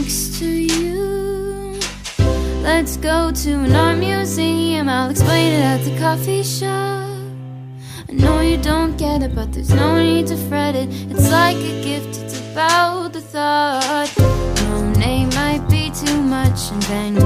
next to you. Let's go to an art museum, I'll explain it at the coffee shop. I know you don't get it, but there's no need to fret it. It's like a gift, it's about the thought. No name might be too much, and then